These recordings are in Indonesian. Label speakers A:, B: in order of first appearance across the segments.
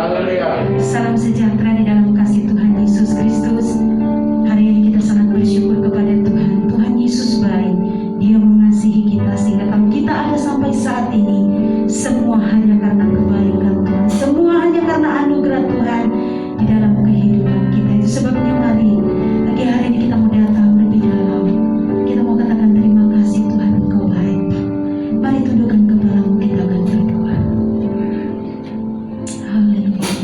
A: Salam sejahtera di dalam kasih Tuhan Yesus Kristus. Hari ini kita sangat bersyukur kepada Tuhan. Tuhan Yesus baik. Dia mengasihi kita sehingga kalau kita ada sampai saat ini, semua hanya karena kebaikan Tuhan. Semua hanya karena anugerah Tuhan di dalam kehidupan kita. Itu sebabnya mari pagi hari ini kita mau datang lebih dalam. Kita mau katakan terima kasih Tuhan, Engkau baik. Mari tundukkan kepalamu, kita akan berdoa. Haleluya.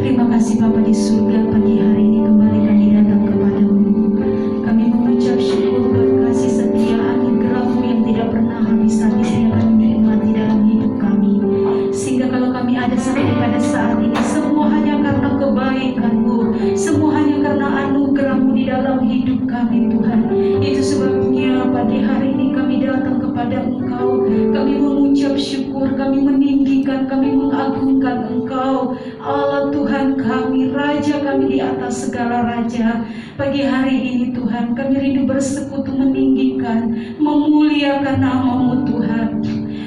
A: Terima kasih Bapa di surga, pagi hari ini kembali kami datang kepadamu. Kami mengucap syukur buat kasih setia anugerah-Mu yang tidak pernah habis-habis yang kami nikmati dalam hidup kami. Sehingga kalau kami ada sampai pada saat ini, semua hanya karena kebaikan-Mu, semua hanya karena anugerah-Mu di dalam hidup kami Tuhan. Itu sebabnya pagi hari ini kami datang kepada Engkau. Kami mengucap syukur, kami meninggikan, kami mengagungkan Engkau, Allah Tuhan kami, Raja kami di atas segala raja. Pagi hari ini Tuhan, kami rindu bersekutu meninggikan, memuliakan nama-Mu Tuhan.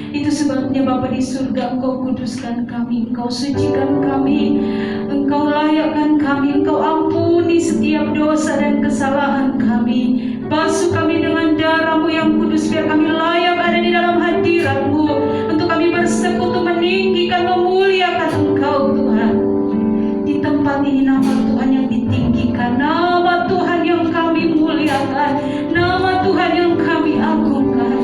A: Itu sebabnya Bapa di surga, Engkau kuduskan kami, Engkau sucikan kami, Engkau layakkan kami, Engkau ampuni setiap dosa dan kesalahan kami. Basuh kami dengan darah-Mu yang kudus, biar kami layak ada di dalam hadirat-Mu, untuk kami bersekutu meninggikan, memuliakan Engkau Tuhan. Di tempat ini nama Tuhan yang ditinggikan, nama Tuhan yang kami muliakan, nama Tuhan yang kami agungkan.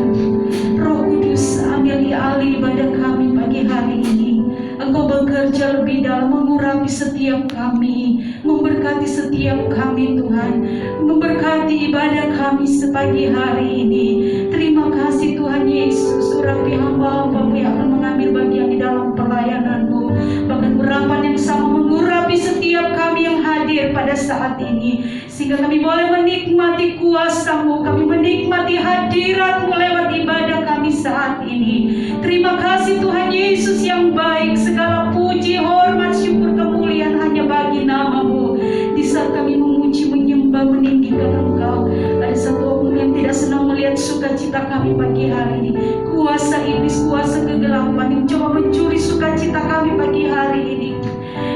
A: Roh Kudus, ambil alih ibadah kami pagi hari ini. Engkau bekerja lebih dalam, mengurapi setiap kami, memberkati setiap kami Tuhan, memberkati ibadah kami sepagi hari ini. Terima kasih Tuhan Yesus, urapi hamba-hamba-Mu yang akan mengambil bagian di dalam pelayanan-Mu. Bahkan urapan yang sama mengurapi setiap kami yang hadir pada saat ini, sehingga kami boleh menikmati kuasa-Mu, kami menikmati hadirat-Mu lewat ibadah kami saat ini. Terima kasih Tuhan Yesus yang baik. Segala puji, hormat, syukur, kemuliaan hanya bagi nama-Mu. Di saat kami memuji, menyembah, meninggikan Engkau, ada satu oknum yang tidak senang melihat sukacita kami pagi hari ini. Kuasa iblis, kuasa kegelapan yang coba mencuri sukacita kami pagi hari ini,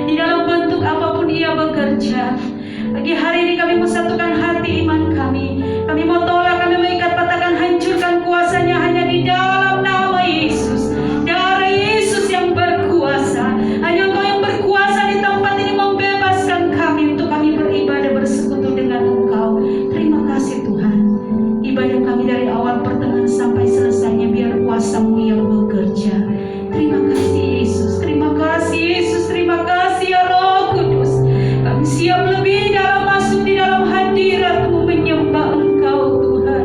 A: di dalam bentuk apapun ia bekerja. Pagi hari ini kami mensatukan hati iman kami. Kami mau tolak, kami mengikat, patahkan, hancurkan kuasanya hanya di dalam nama Yesus. Darah Yesus yang berkuasa. Hanya Engkau yang berkuasa di tempat ini, membebaskan kami untuk kami beribadah bersekutu dengan Engkau. Terima kasih Tuhan. Ibadah kami dari awal pertengahan sampai selesainya biar kuasa-Mu yang bekerja. Terima kasih Yesus. Terima kasih Yesus. Terima kasih ya Roh Kudus. Kami siap lebih dalam masuk di dalam hadirat-Mu, menyembah Engkau Tuhan.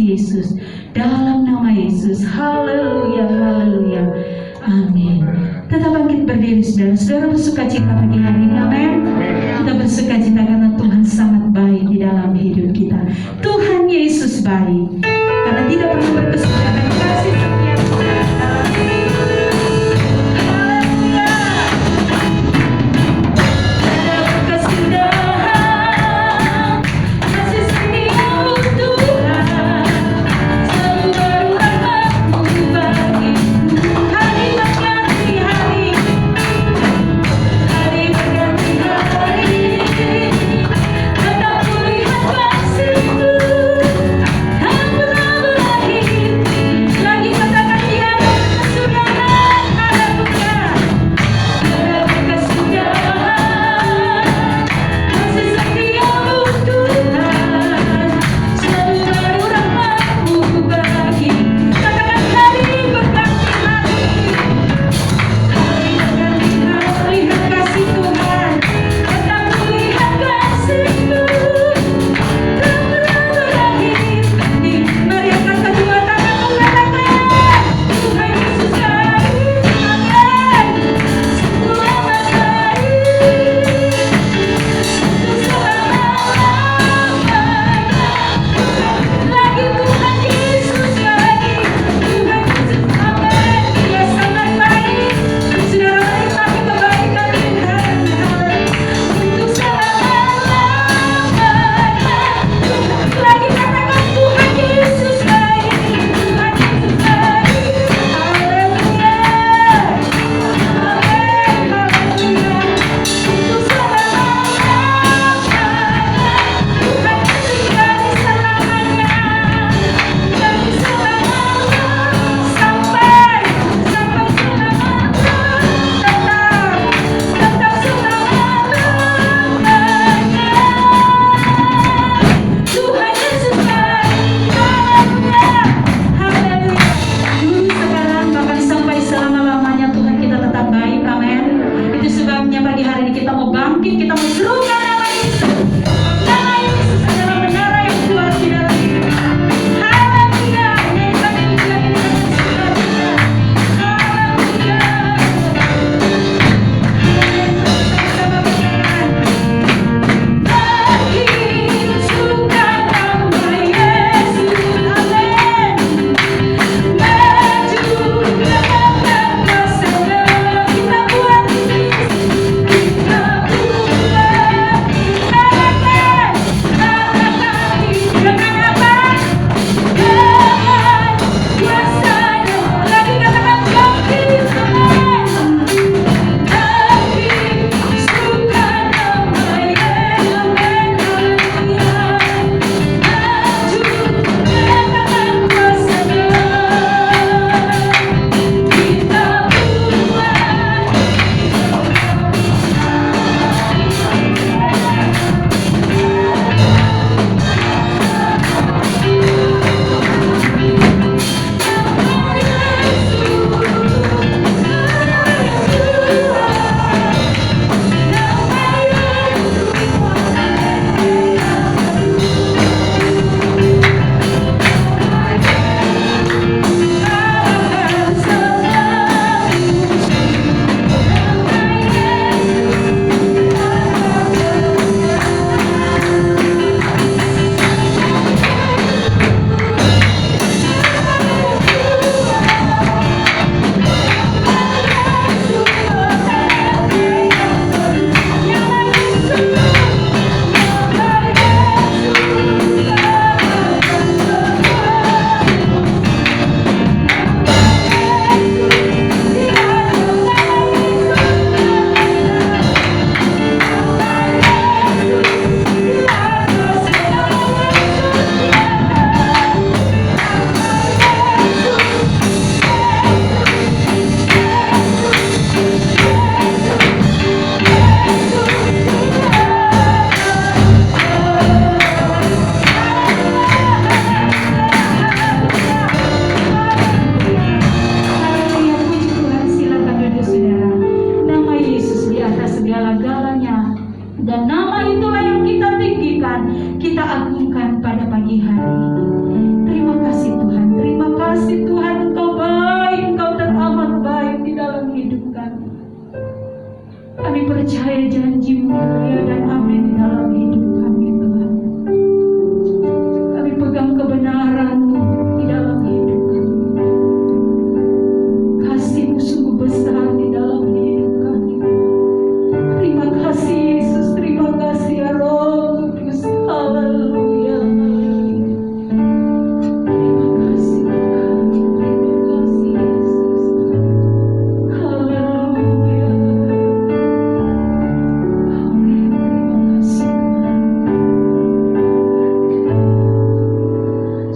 A: kasih Yesus. Dalam nama Yesus. Haleluya, haleluya. Amin. Tetap bangkit berdiri saudara. Saudara bersuka cita pagi hari ini. Amin. Kita bersuka cita karena Tuhan sangat baik di dalam hidup kita. Tuhan Yesus baik. Karena tidak pernah berkesudahan kasih setia dalam hidup. Haleluya. Ada berkesudahan kasih setiamu Tuhan. Selalu baru rahmat-Mu bagiku. Hari berganti hari, hari berganti hari, tetap kulihat kasih-Mu. Aku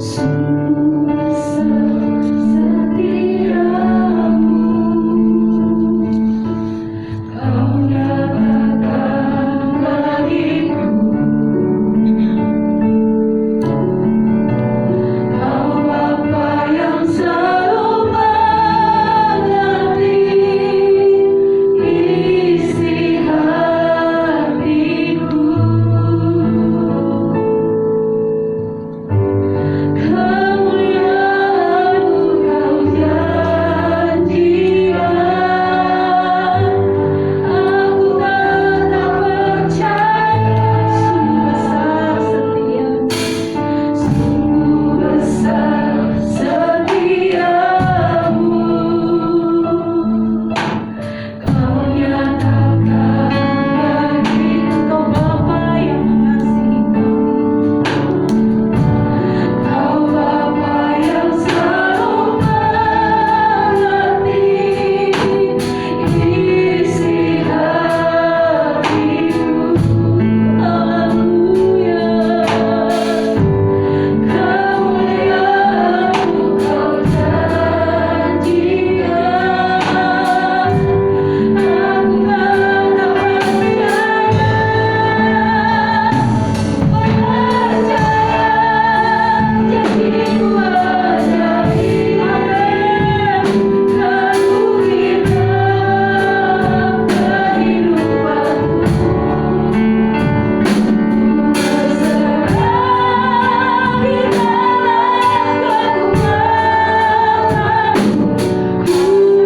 A: Sungguh besar setiamu, Kau nyatakan bagiku. Kau Bapa yang selalu mengerti isi hatiku. Kemuliaan-Mu Kau janjikan, aku tetap percaya. Sungguh besar setiamu, Kau nyatakan bagiku. Kau Bapa yang mengasihi kami, Kau Bapa yang selalu mengerti isi hatiku. Haleluya. Kemuliaan-Mu Kau janjikan, aku tetap percaya janji-Mu ajaib. Amin. Kau hidup kehidupanku, berserah di dalam kekuatanmu, ku percaya.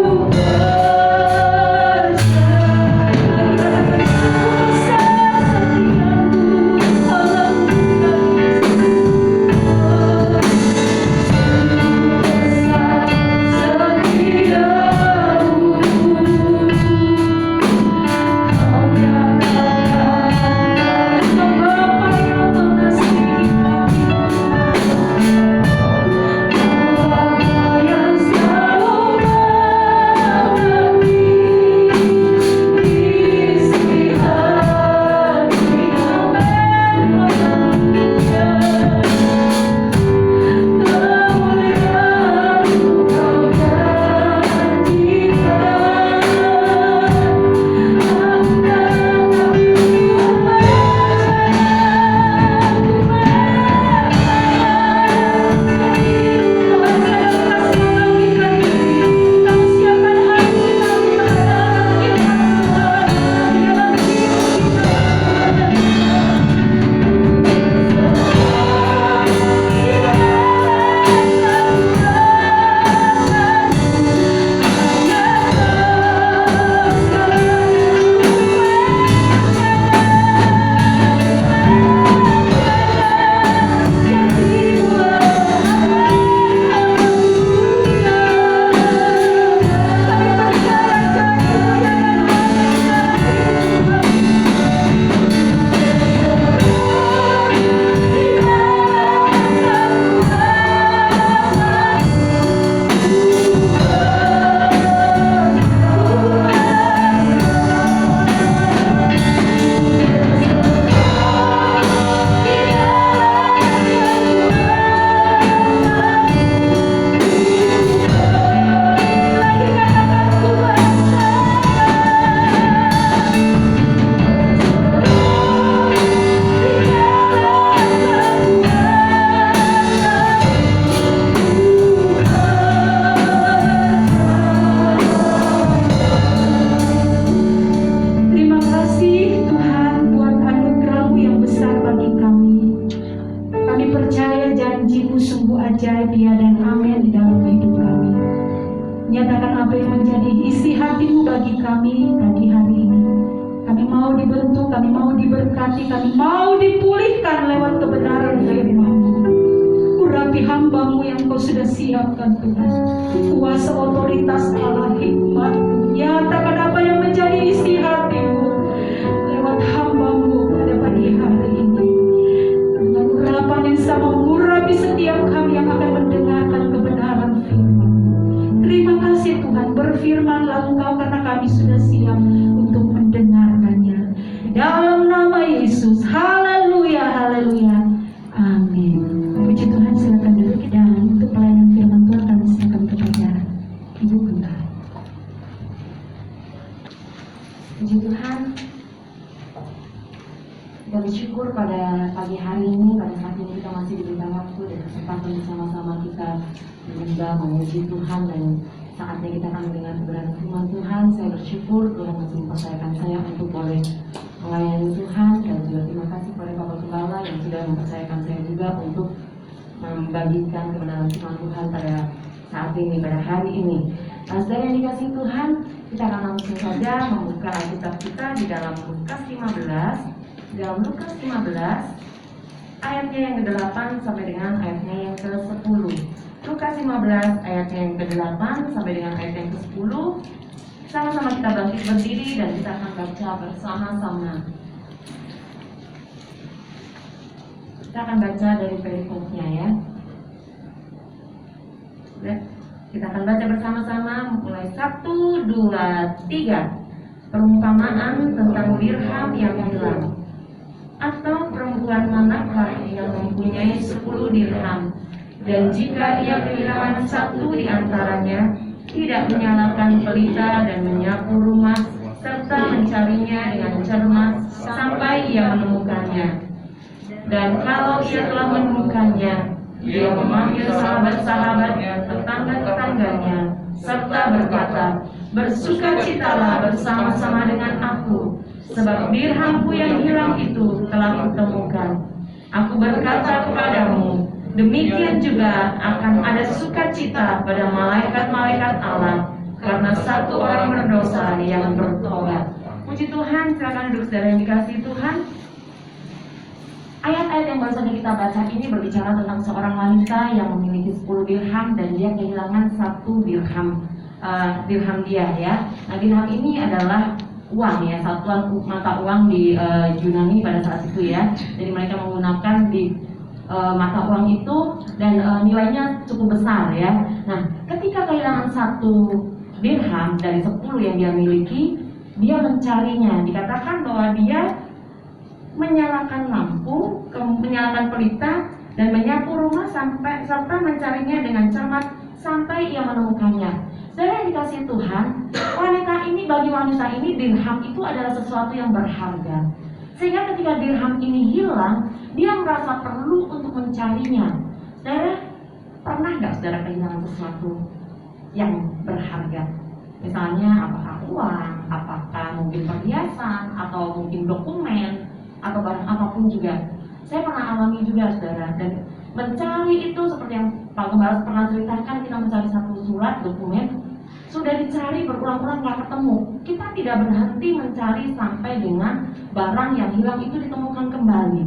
A: Terima kasih Tuhan buat anugerah-Mu yang besar bagi kami. Kami percaya janji-Mu sungguh ajaib, ya dan amin di dalam hidup kami. Nyatakan apa yang menjadi isi hati-Mu bagi kami pagi hari ini. Kami mau dibentuk, kami mau diberkati, kami mau dipulihkan lewat kebenaran firman-Mu. Urapi hamba-Mu yang Kau sudah siapkan Tuhan. Kuasa otoritas Allah, hikmat-Mu. Nyatakan apa yang menjadi isi hati-Mu lewat hamba-Mu pada pagi hari ini. Dengan urapan yang sama mengurapi setiap kami yang akan mendengarkan kebenaran firman. Terima kasih Tuhan, berfirmanlah Engkau karena kami sudah siap untuk mendengarkannya. Dalam nama Yesus, haleluya, haleluya, amin. Puji Tuhan, silakan duduk.
B: diberikan waktu dan kesempatan bersama-sama kita menyembah, memuji Tuhan, dan saatnya kita akan mendengar kebenaran firman Tuhan. Saya bersyukur Tuhan masih mempercayakan saya untuk boleh melayani Tuhan, dan juga terima kasih kepada Bapak Gembala yang sudah mempercayakan saya juga untuk membagikan kebenaran firman Tuhan pada saat ini, pada hari ini. Nah, saudara yang dikasihi Tuhan, kita akan langsung saja membuka Alkitab kita di dalam Lukas 15. Dalam Lukas 15 ayatnya yang ke-8 sampai dengan ayatnya yang ke-10. Lukas 15 ayatnya yang ke-8 sampai dengan ayat yang ke-10. Sama-sama kita bangkit berdiri dan kita akan baca bersama-sama. Kita akan baca dari perikopnya ya. Kita akan baca bersama-sama mulai 1, 2, 3. Perumpamaan tentang dirham yang hilang. Atau perempuan manakah yang mempunyai 10 dirham, dan jika ia kehilangan satu di antaranya, tidak menyalakan pelita dan menyapu rumah, serta mencarinya dengan cermat sampai ia menemukannya. Dan kalau ia telah menemukannya, dia memanggil sahabat-sahabatnya, tetangga-tetangganya, serta berkata, "Bersukacitalah bersama-sama dengan aku, sebab dirhamku yang hilang itu telah kutemukan. Aku berkata kepadamu, demikian juga akan ada sukacita pada malaikat-malaikat Allah karena satu orang berdosa yang bertobat." Puji Tuhan, silakan duduk saudara yang dikasihi Tuhan. Ayat-ayat yang baru saja kita baca ini berbicara tentang seorang wanita yang memiliki 10 dirham dan dia kehilangan 1 dirham dia ya. Nah, dirham ini adalah uang ya, satuan mata uang di Yunani pada saat itu ya. Jadi mereka menggunakan di mata uang itu dan nilainya cukup besar ya. Nah, ketika kehilangan 1 dirham dari 10 yang dia miliki, dia mencarinya. Dikatakan bahwa dia menyalakan lampu, menyalakan pelita, dan menyapu rumah serta mencarinya dengan cermat sampai ia menemukannya. Saudara yang dikasihi Tuhan, bagi wanita ini dirham itu adalah sesuatu yang berharga. Sehingga ketika dirham ini hilang, dia merasa perlu untuk mencarinya. Saudara, pernah nggak saudara kehilangan sesuatu yang berharga? Misalnya apakah uang, apakah mungkin perhiasan, atau mungkin dokumen, atau barang apapun juga. Saya pernah alami juga saudara, dan mencari itu seperti yang Pak Gembala pernah ceritakan, kita mencari satu surat dokumen, sudah dicari berulang-ulang nggak ketemu. Kita tidak berhenti mencari sampai dengan barang yang hilang itu ditemukan kembali.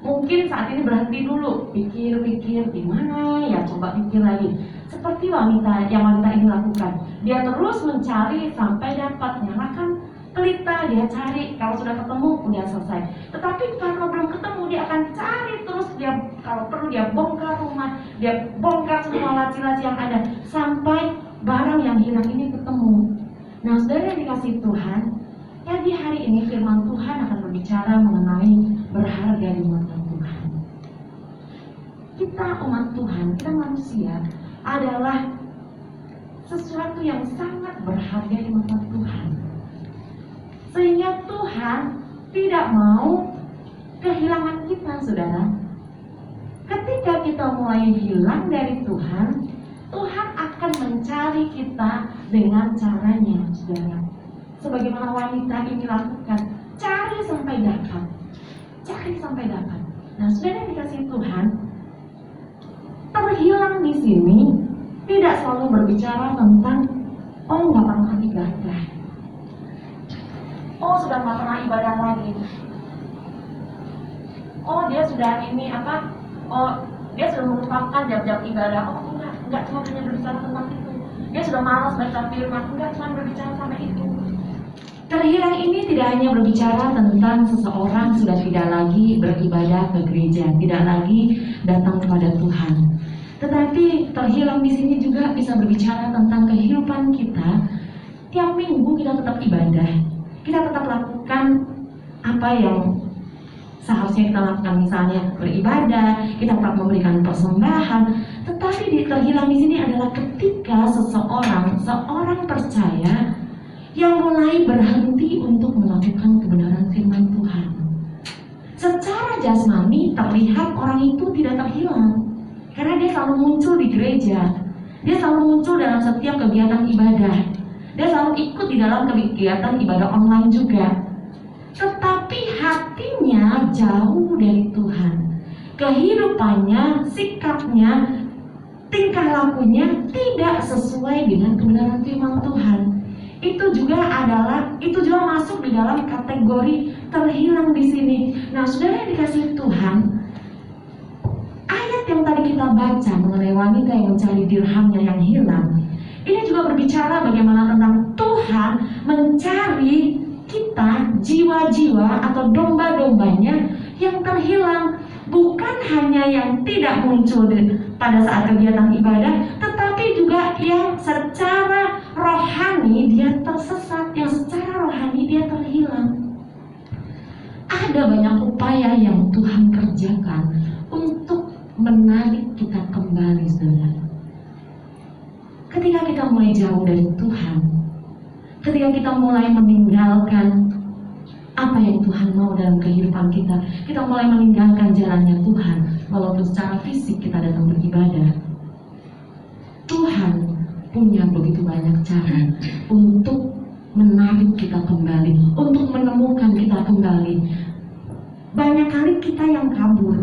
B: Mungkin saat ini berhenti dulu, pikir-pikir di mana ya, coba pikir lagi. Seperti wanita ini lakukan, dia terus mencari sampai dapat, nyalakan pelita, dia cari, kalau sudah ketemu udah selesai. Tetapi kalau belum ketemu, dia akan cari terus, dia kalau perlu dia bongkar rumah, dia bongkar semua laci-laci yang ada sampai barang yang hilang ini ketemu. Nah, saudara yang dikasihi Tuhan, ya di hari ini firman Tuhan akan berbicara mengenai berharga di mata Tuhan. Kita umat Tuhan, kita manusia adalah sesuatu yang sangat berharga di mata Tuhan. Sehingga Tuhan tidak mau kehilangan kita, saudara. Ketika kita mulai hilang dari Tuhan, Tuhan akan mencari kita dengan caranya, saudara. Sebagaimana wanita ini lakukan, cari sampai dapat. Cari sampai dapat. Nah, saudara yang dikasihi Tuhan, terhilang di sini tidak selalu berbicara tentang nggak pernah ibadah. Sudah nggak pernah ibadah lagi. Dia sudah dia sudah melupakan jam-jam ibadah. Enggak cuma hanya berbicara tentang itu. Dia sudah malas baca firman. Enggak cuma berbicara sampai itu. Terhilang ini tidak hanya berbicara tentang seseorang sudah tidak lagi beribadah ke gereja, tidak lagi datang kepada Tuhan. Tetapi terhilang di sini juga bisa berbicara tentang kehidupan kita. Tiap minggu kita tetap ibadah. Kita tetap lakukan apa yang seharusnya kita lakukan, misalnya beribadah, kita tetap memberikan persembahan. Tetapi terhilang di sini adalah ketika seorang percaya yang mulai berhenti untuk melakukan kebenaran firman Tuhan. Secara jasmani terlihat orang itu tidak terhilang, karena dia selalu muncul di gereja, dia selalu muncul dalam setiap kegiatan ibadah, dia selalu ikut di dalam kegiatan ibadah online juga. Tetapi hatinya jauh dari Tuhan, kehidupannya, sikapnya, tingkah lakunya tidak sesuai dengan kebenaran firman Tuhan. Itu juga masuk di dalam kategori terhilang di sini. Nah, saudara yang dikasihi Tuhan, ayat yang tadi kita baca mengenai wanita yang mencari dirhamnya yang hilang, ini juga berbicara bagaimana tentang Tuhan mencari kita, jiwa-jiwa atau domba-dombanya yang terhilang. Bukan hanya yang tidak muncul pada saat kegiatan ibadah, tetapi juga yang secara rohani dia tersesat, yang secara rohani dia terhilang. Ada banyak upaya yang Tuhan kerjakan untuk menarik kita kembali, saudara. Ketika kita mulai jauh dari Tuhan, ketika kita mulai meninggalkan apa yang Tuhan mau dalam kehidupan kita, kita mulai meninggalkan jalannya Tuhan, walaupun secara fisik kita datang beribadah. Tuhan punya begitu banyak cara untuk menarik kita kembali, untuk menemukan kita kembali. Banyak kali kita yang kabur,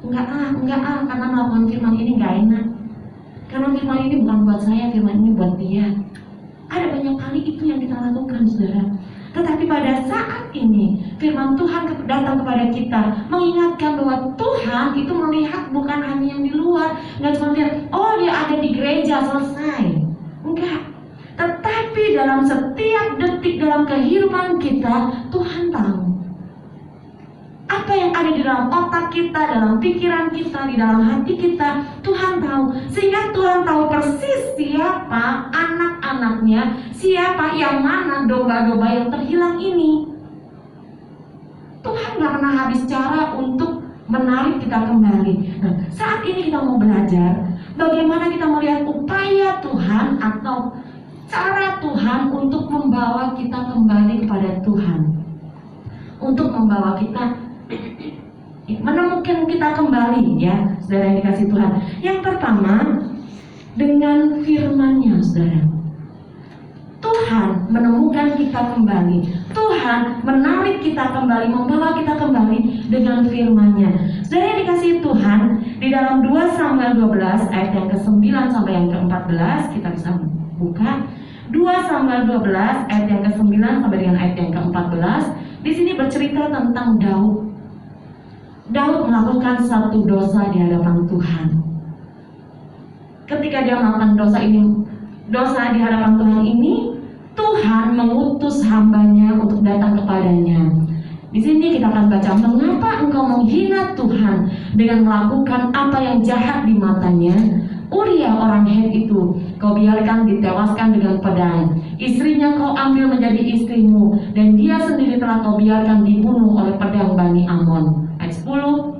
B: enggak karena melakukan firman ini enggak enak, karena firman ini bukan buat saya, firman ini buat dia. Ada banyak kali itu yang kita lakukan, saudara. Tetapi pada saat ini firman Tuhan datang kepada kita, mengingatkan bahwa Tuhan itu melihat bukan hanya yang di luar, nggak cuma lihat, oh dia ada di gereja selesai, enggak. Tetapi dalam setiap detik dalam kehidupan kita, Tuhan tahu apa yang ada di dalam otak kita, dalam pikiran kita, di dalam hati kita. Tuhan tahu, sehingga Tuhan tahu persis siapa anak-anaknya, siapa yang mana domba-domba yang terhilang ini. Tuhan gak pernah habis cara untuk menarik kita kembali. Nah, saat ini kita mau belajar bagaimana kita melihat upaya Tuhan atau cara Tuhan untuk membawa kita kembali kepada Tuhan, untuk membawa kita menemukan kita kembali, ya saudara yang dikasih Tuhan. Yang pertama, dengan firman-Nya, saudara. Tuhan menemukan kita kembali, Tuhan menarik kita kembali, membawa kita kembali dengan firman-Nya. Saudara yang dikasih Tuhan, di dalam 2 Samuel 12 ayat yang ke-9 sampai yang ke-14, kita bisa buka 2 Samuel 12 ayat yang ke-9 sampai dengan ayat yang ke-14. Di sini bercerita tentang Daud. Daud melakukan satu dosa di hadapan Tuhan. Ketika dia melakukan dosa di hadapan Tuhan ini, Tuhan mengutus hambanya untuk datang kepadanya. Di sini kita akan baca, mengapa engkau menghina Tuhan dengan melakukan apa yang jahat di matanya? Uria orang Het itu kau biarkan ditewaskan dengan pedang, istrinya kau ambil menjadi istrimu, dan dia sendiri telah kau biarkan dibunuh oleh pedang Bani Amon. Ayat 10,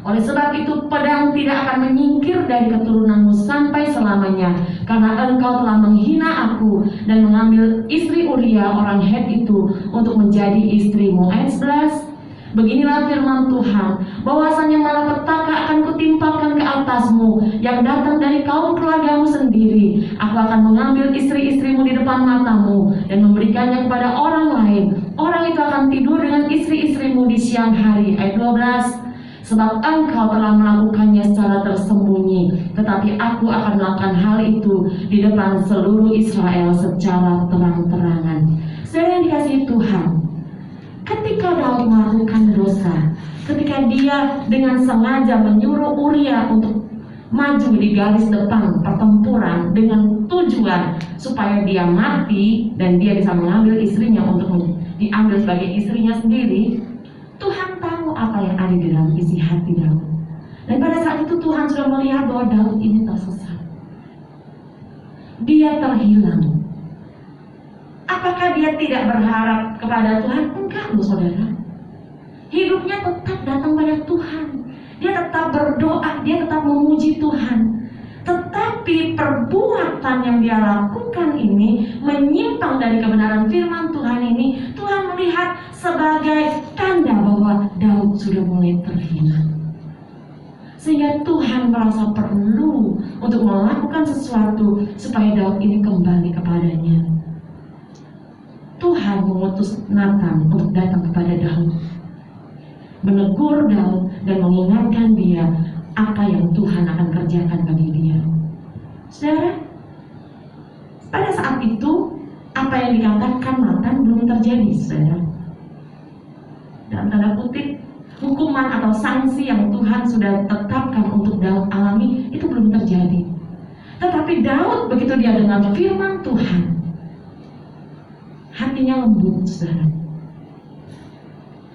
B: oleh sebab itu pedang tidak akan menyingkir dari keturunanmu sampai selamanya, karena engkau telah menghina aku dan mengambil istri Uria orang Het itu untuk menjadi istrimu. Ayat 11, beginilah firman Tuhan, bahwasanya malapetaka akan kutimpakan ke atasmu yang datang dari kaum keluargamu sendiri. Aku akan mengambil istri-istrimu di depan matamu dan memberikannya kepada orang lain. Orang itu akan tidur dengan istri-istrimu di siang hari. Ayat 12, sebab engkau telah melakukannya secara tersembunyi, tetapi aku akan melakukan hal itu di depan seluruh Israel secara terang-terangan. Saudara yang dikasihi Tuhan, ketika Daud melakukan dosa, ketika dia dengan sengaja menyuruh Uria untuk maju di garis depan pertempuran dengan tujuan supaya dia mati dan dia bisa mengambil istrinya untuk diambil sebagai istrinya sendiri, Tuhan tahu apa yang ada di dalam isi hati Daud. Dan pada saat itu Tuhan sudah melihat bahwa Daud ini tersesat, dia terhilang. Apakah dia tidak berharap kepada Tuhan? Enggak loh saudara. Hidupnya tetap datang pada Tuhan. Dia tetap berdoa, dia tetap memuji Tuhan. Tetapi perbuatan yang dia lakukan ini menyimpang dari kebenaran firman Tuhan ini, Tuhan melihat sebagai tanda bahwa Daud merasa perlu untuk melakukan sesuatu supaya Daud ini kembali kepadanya. Tuhan mengutus Nathan untuk datang kepada Daud, menegur Daud dan mengingatkan dia apa yang Tuhan akan kerjakan bagi dia. Saudara, pada saat itu apa yang dikatakan Nathan belum terjadi, saudara. Dalam tanda kutip, hukuman atau sanksi yang Tuhan sudah tetapkan untuk Daud alami itu belum terjadi. Tetapi Daud begitu dia dengar firman Tuhan, hatinya lembut, saudara.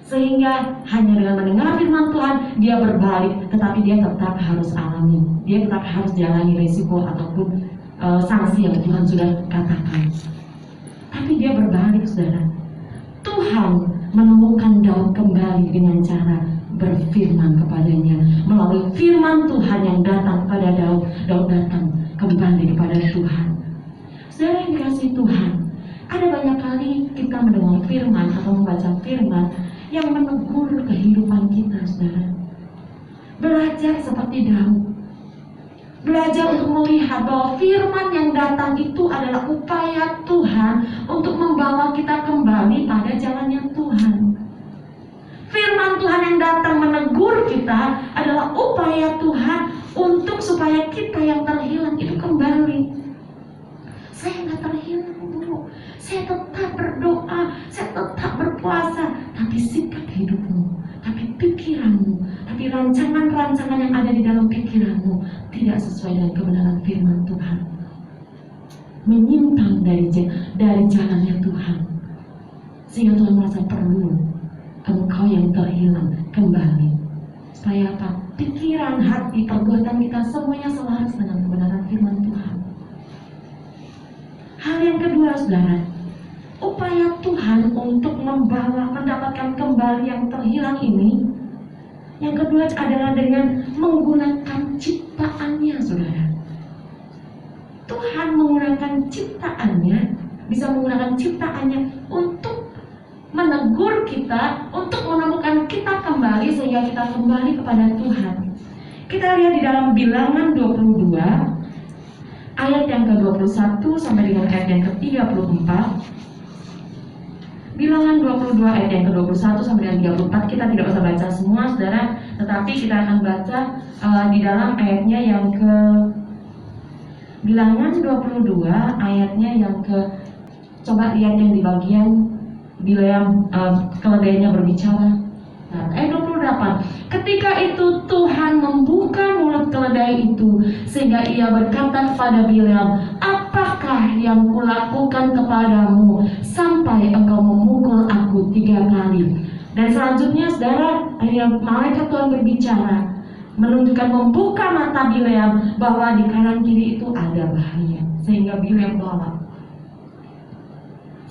B: Sehingga hanya dengan mendengar firman Tuhan dia berbalik, tetapi dia tetap harus alami, dia tetap harus jalani risiko ataupun sanksi yang Tuhan sudah katakan. Tapi dia berbalik, saudara. Tuhan menemukan Daud kembali dengan cara berfirman kepadanya. Melalui firman Tuhan yang datang kepada Daud, Daud datang kembali kepada Tuhan. Saudara yang dikasihi Tuhan, ada banyak kali kita mendengar firman atau membaca firman yang menegur kehidupan kita, saudara. Belajar seperti Daud, belajar untuk melihat bahwa firman yang datang itu adalah upaya Tuhan untuk membawa kita kembali pada jalannya Tuhan. Firman Tuhan yang datang menegur kita adalah upaya Tuhan untuk supaya kita yang terhilang itu kembali. Saya nggak terhilang, Bu. Saya tetap berdoa, saya tetap berpuasa, tapi sikap hidupmu, tapi pikiranmu, tapi rancangan-rancangan yang ada di dalam pikiranmu tidak sesuai dengan kebenaran firman Tuhan. Menyimpang dari jalannya Tuhan. Sehingga Tuhan merasa perlu engkau yang terhilang kembali. Supaya apa? Pikiran, hati, perbuatan kita semuanya selaras dengan kebenaran firman Tuhan. Hal yang kedua, saudara, upaya Tuhan untuk mendapatkan kembali yang terhilang ini, yang kedua adalah dengan menggunakan ciptaannya, saudara. Tuhan menggunakan ciptaannya, bisa menggunakan ciptaannya untuk menegur kita, untuk menemukan kita kembali sehingga kita kembali kepada Tuhan. Kita lihat di dalam Bilangan 22 ayat yang ke-21 sampai dengan ayat yang ke-34. Bilangan 22 ayat yang ke-21 sampai dengan 34. Kita tidak usah baca semua, saudara, tetapi kita akan baca di dalam ayatnya yang ke Bilangan 22 ayatnya yang ke, coba lihat yang di bagian Bileam, keledainya berbicara. Nah, ayat 28. Ketika itu Tuhan membuka mulut keledai itu sehingga ia berkata kepada Bileam, apakah yang kulakukan kepadamu sampai engkau memukul aku 3 kali? Dan selanjutnya, saudara, malaikat Tuhan berbicara, menunjukkan membuka mata Bileam bahwa di kanan kiri itu ada bahaya, sehingga Bileam bawa,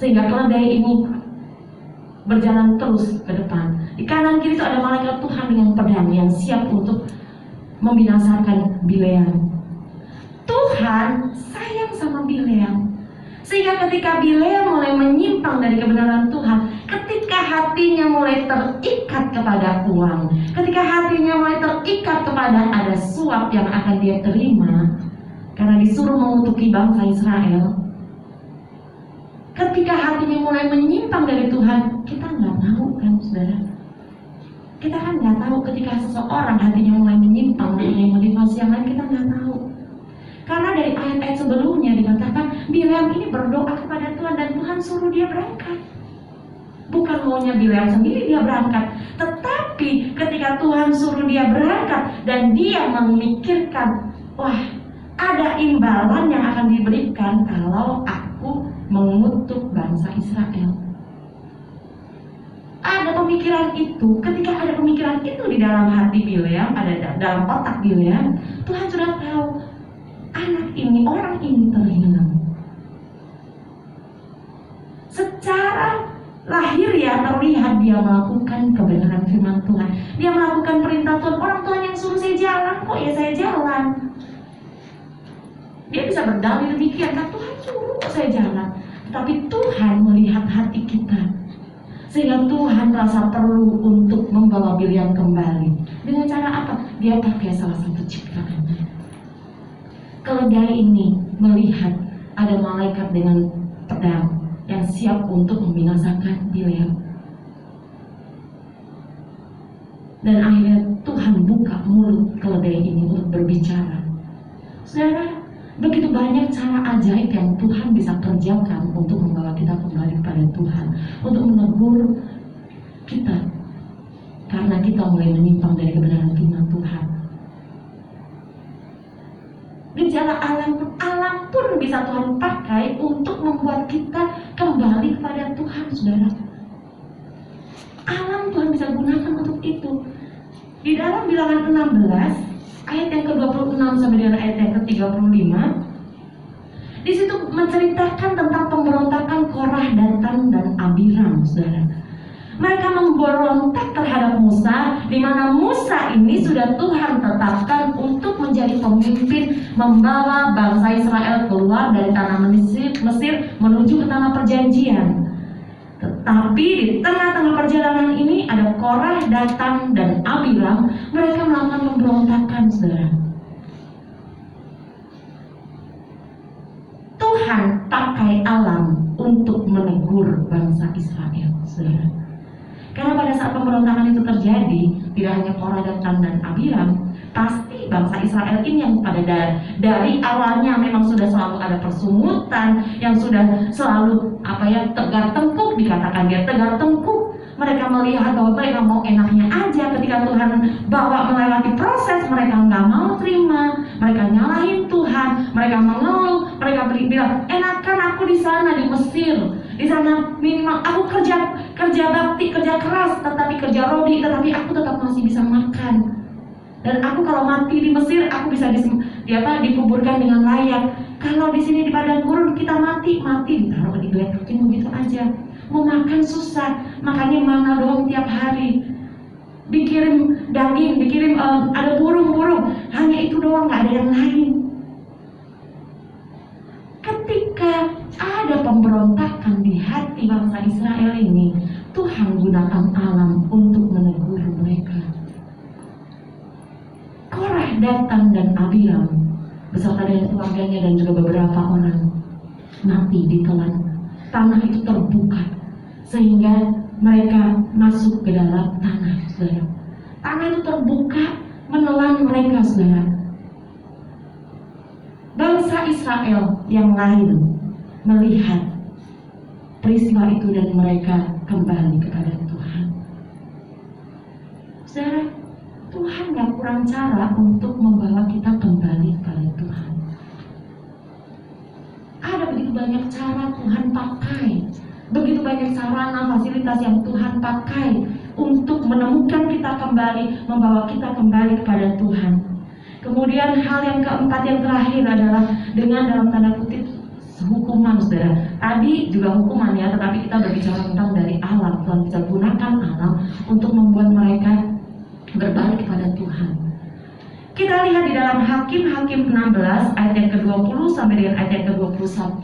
B: sehingga keledai ini berjalan terus ke depan. Di kanan kiri itu ada malaikat Tuhan dengan pedang yang siap untuk membinasakan Bileam. Tuhan sayang sama Bileam, sehingga ketika Bileam mulai menyimpang dari kebenaran Tuhan, ketika hatinya mulai terikat kepada uang, ketika hatinya mulai terikat kepada ada suap yang akan dia terima karena disuruh mengutuki bangsa Israel, ketika hatinya mulai menyimpang dari Tuhan, kita nggak tahu kan, saudara? Kita kan nggak tahu ketika seseorang hatinya mulai menyimpang, mempunyai motivasi yang lain, kita nggak tahu. Karena dari ayat-ayat sebelumnya dikatakan Bileam ini berdoa kepada Tuhan dan Tuhan suruh dia berangkat. Bukan maunya Bileam sendiri dia berangkat, tetapi ketika Tuhan suruh dia berangkat dan dia memikirkan, wah, ada imbalan yang akan diberikan kalau aku mengutuk bangsa Israel. Ada pemikiran itu, ketika ada pemikiran itu di dalam hati Bileam, ada dalam otak Bileam, Tuhan sudah tahu anak ini, orang ini terhilang. Secara lahir ya terlihat dia melakukan kebenaran firman Tuhan, dia melakukan perintah Tuhan. Orang Tuhan yang suruh saya jalan, kok ya saya jalan. Dia bisa berdalil demikian, kan Tuhan suruh kok saya jalan. Tapi Tuhan melihat hati kita, sehingga Tuhan merasa perlu untuk membawa Bileam kembali. Dengan cara apa? Dia pakai salah satu ciptaannya. Keledai ini melihat ada malaikat dengan pedang yang siap untuk membinasakan Bileam. Dan akhirnya Tuhan buka mulut keledai ini untuk berbicara. Saudara, begitu banyak cara ajaib yang Tuhan bisa kerjakan untuk membawa kita kembali kepada Tuhan, untuk menegur kita karena kita mulai menyimpang dari kebenaran firman Tuhan. Gejala alam pun bisa Tuhan pakai untuk membuat kita kembali kepada Tuhan, saudara. Alam Tuhan bisa gunakan untuk itu. Di dalam Bilangan 16 ayat yang ke-26 sampai dengan ayat yang ke-35, di situ menceritakan tentang pemberontakan Korah, Datan, dan Abiram, saudara. Mereka memberontak terhadap Musa, di mana Musa ini sudah Tuhan tetapkan untuk menjadi pemimpin membawa bangsa Israel keluar dari tanah Mesir menuju ke tanah perjanjian. Tetapi di tengah-tengah perjalanan ini ada Korah, Datan, dan Abiram. Mereka melakukan pemberontakan, saudara. Tuhan pakai alam untuk menegur bangsa Israel, saudara. Karena pada saat pemberontakan itu terjadi, tidak hanya Korah, Datan, dan Abiram, pasti bangsa Israel ini yang pada dari awalnya memang sudah selalu ada persungutan, yang sudah selalu tegar tengkuk, dikatakan dia tegar tengkuk. Mereka melihat bahwa mereka mau enaknya aja. Ketika Tuhan bawa melewati proses, mereka nggak mau terima, mereka nyalahin Tuhan, mereka mengeluh, mereka bilang, enakan aku di sana di Mesir. Di sana minimal aku kerja bakti, kerja keras, tetapi kerja rodi, tetapi aku tetap masih bisa makan. Dan aku kalau mati di Mesir, aku bisa dikuburkan dengan layak. Kalau di sini di padang gurun kita mati ditaruh di gelekin begitu aja. Mau makan susah, makanya mana doang tiap hari. Dikirim daging, dikirim ada burung-burung, hanya itu doang, nggak ada yang lain. Ketika ada pemberontakan di hati bangsa Israel ini, Tuhan gunakan alam untuk menegur mereka. Korah, Datan, dan Abiram beserta dengan keluarganya dan juga beberapa orang mati ditelan. Tanah itu terbuka sehingga mereka masuk ke dalam tanah, saudara. Tanah itu terbuka menelan mereka, saudara. Bangsa Israel yang lain melihat peristiwa itu dan mereka kembali kepada Tuhan. Saudara, Tuhan gak kurang cara untuk membawa kita kembali kepada Tuhan. Ada begitu banyak cara Tuhan pakai, begitu banyak sarana fasilitas yang Tuhan pakai untuk menemukan kita kembali, membawa kita kembali kepada Tuhan. Kemudian hal yang keempat, yang terakhir adalah dengan dalam tanda kutip hukuman, saudara. Tadi juga hukuman ya, tetapi kita berbicara tentang dari alam. Tuhan bisa gunakan alam untuk membuat mereka berbalik kepada Tuhan. Kita lihat di dalam Hakim-Hakim 16 ayat yang ke-20 sampai dengan ayat yang ke-21.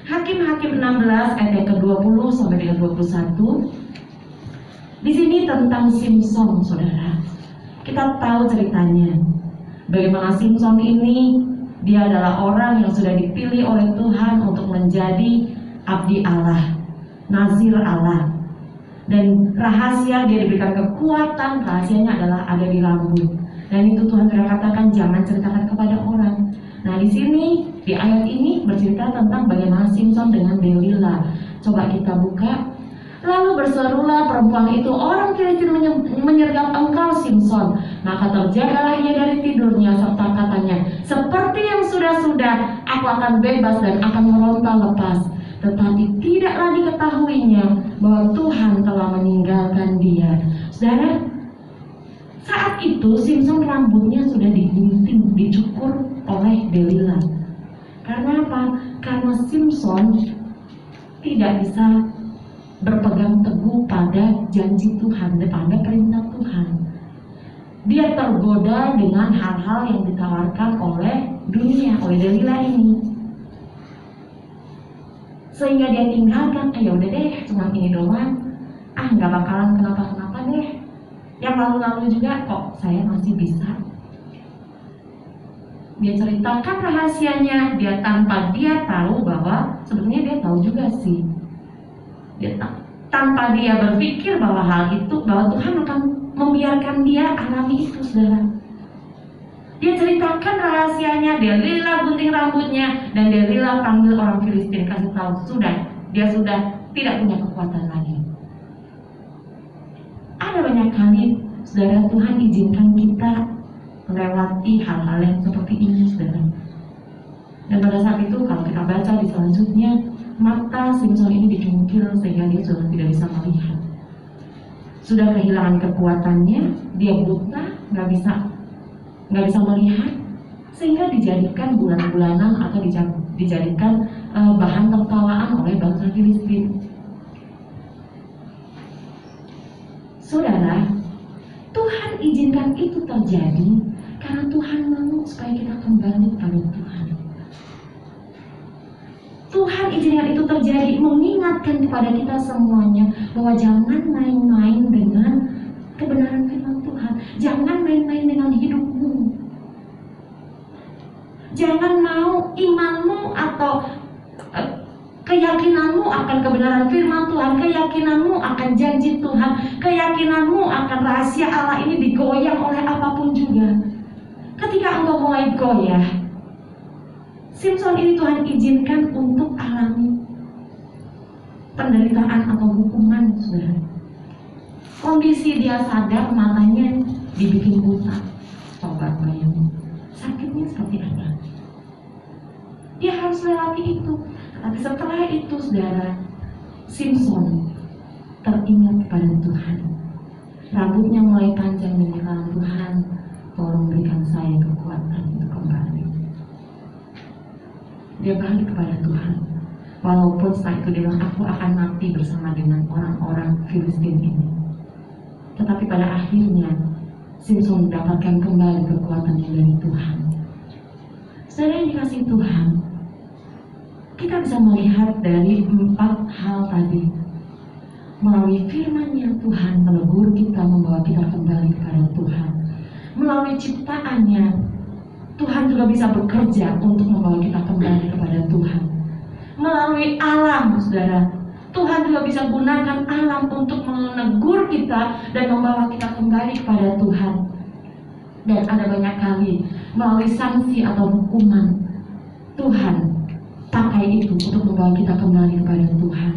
B: Hakim-Hakim 16 ayat yang ke-20 sampai dengan 21. Di sini tentang Simson, saudara. Kita tahu ceritanya. Bagaimana Simson ini, dia adalah orang yang sudah dipilih oleh Tuhan untuk menjadi abdi Allah, nazir Allah. Dan rahasia dia diberikan kekuatan, rahasianya adalah ada di rambut. Dan itu Tuhan sudah katakan jangan ceritakan kepada orang. Nah di sini di ayat ini bercerita tentang bagaimana Simson dengan Delila. Coba kita buka. Lalu berserulah perempuan itu, orang Filistin menyergap engkau Simson. Maka terjagalah ia dari tidurnya serta katanya, seperti yang sudah-sudah aku akan bebas dan akan meronta lepas. Tetapi tidaklah diketahuinya bahwa Tuhan telah meninggalkan dia. Saudara, saat itu Simson rambutnya sudah digunting, dicukur oleh Delila. Karena apa? Karena Simson tidak bisa berpegang teguh pada janji Tuhan, pada perintah Tuhan. Dia tergoda dengan hal-hal yang ditawarkan oleh dunia, oleh Delila ini. Sehingga dia tinggalkan, ya udah deh, cuma ini doang, nggak bakalan kenapa-kenapa deh. Yang lalu-lalu juga kok saya masih bisa. Dia ceritakan rahasianya, dia tanpa dia tahu bahwa sebetulnya dia tahu juga sih. Tanpa dia berpikir bahwa hal itu, bahwa Tuhan akan membiarkan dia alami itu, saudara. Dia ceritakan rahasianya, dia rela gunting rambutnya, dan dia rela panggil orang Filistin, kasih tahu, dia sudah tidak punya kekuatan lagi. Ada banyak kali, saudara, Tuhan izinkan kita melewati hal-hal yang seperti ini, saudara. Dan pada saat itu, kalau kita baca di selanjutnya, mata Simson ini dicungkil sehingga dia sudah tidak bisa melihat. Sudah kehilangan kekuatannya, dia buta, nggak bisa melihat, sehingga dijadikan bulan-bulanan atau dijadikan bahan tertawaan oleh bangsa Filistin. Saudara, Tuhan izinkan itu terjadi karena Tuhan mau supaya kita kembali kepada Tuhan. Tuhan izinkan itu terjadi mengingatkan kepada kita semuanya bahwa jangan main-main dengan kebenaran firman Tuhan. Jangan main-main dengan hidupmu. Jangan mau imanmu atau keyakinanmu akan kebenaran firman Tuhan, keyakinanmu akan janji Tuhan, keyakinanmu akan rahasia Allah ini digoyang oleh apapun juga. Ketika engkau mulai goyah, Simson ini Tuhan izinkan untuk alami penderitaan atau hukuman, saudara. Kondisi dia sadar, matanya dibikin buta. Coba bayangin, sakitnya seperti apa? Dia harus lewati itu. Tapi setelah itu, saudara, Simson teringat kepada Tuhan. Rambutnya mulai panjang dan bilang, Tuhan, tolong berikan saya kekuatan untuk kembali. Dia balik kepada Tuhan. Walaupun setelah itu dia bilang, aku akan mati bersama dengan orang-orang Filistin ini. Tetapi pada akhirnya Simson mendapatkan kembali kekuatannya dari Tuhan. Saudara yang dikasihi Tuhan, kita bisa melihat dari 4 hal tadi. Melalui firman-Nya Tuhan menegur kita, membawa kita kembali kepada Tuhan. Melalui ciptaannya Tuhan juga bisa bekerja untuk membawa kita kembali kepada Tuhan. Melalui alam, saudara, Tuhan juga bisa gunakan alam untuk menegur kita dan membawa kita kembali kepada Tuhan. Dan ada banyak kali melalui sanksi atau hukuman, Tuhan pakai itu untuk membawa kita kembali kepada Tuhan.